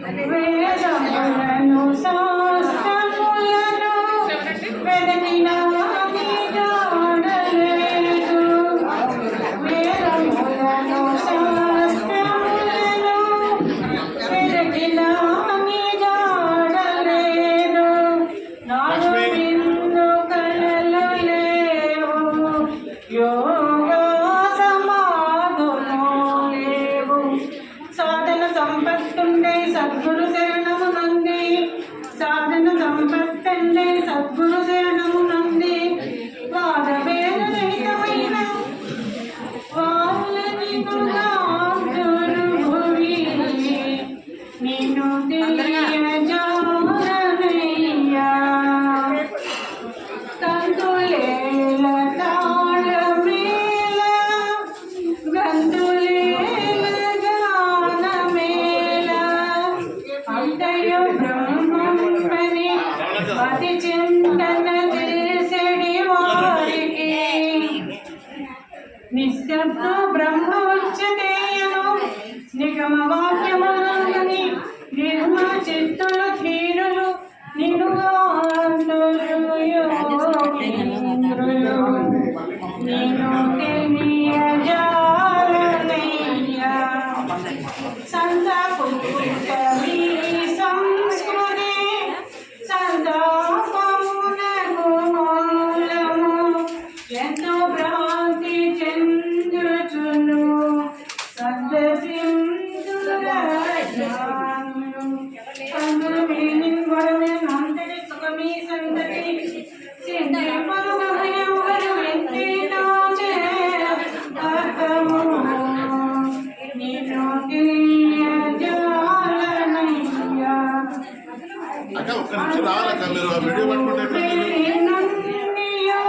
వేదములను శాస్త్రములను వెదకినా నీ జాడలేదు. వేదములను శాస్త్రములను వెదకినా నీ జాడలేదు. నాలో నిన్ను కలలు లేవు, యోగా సమాధులు లేవు. సాధన సంపత్తుండే సద్గురు శరణము నంది, సాధన సంపత్తుండే సద్గురు శరణము నంది. వాదవేద రహితమైన వాళ్ళని గురు భువి నిన్ను తెలియజారనయ్యా. కందులేల తాళమేల గందులేల గానమేల అంతయు బ్రహ్మంపని అతి చింతన చేసడి వారికి నిశ్శబ్ద బ్రహ్మ ఉచ్యతేయను నిగమ వాక్యములని నిర్మ చిత్తుల ధీరులు నిలుగాంతులు యోగీంద్రులు నిన్ను తెలియజారనయ్యా. సంత పుట్టుకవి సంస్కృతి సంతాపమునకు మూలము. ఎంతో భ్రాంతి చెందుచును సద్సింధుల జ్ఞానులు. అందులో మీనింగ్ గొడవే నాంతటి సుఖమీ సంతతి సింధి పరమభయం వరు ఎంతేనో చే అర్థము నిన్ను తెలియజారనయ్యా. అక్క ఒక్క నిమిషం రావాలక్క, మీరు వీడియో పట్టుకుంటే నన్నియో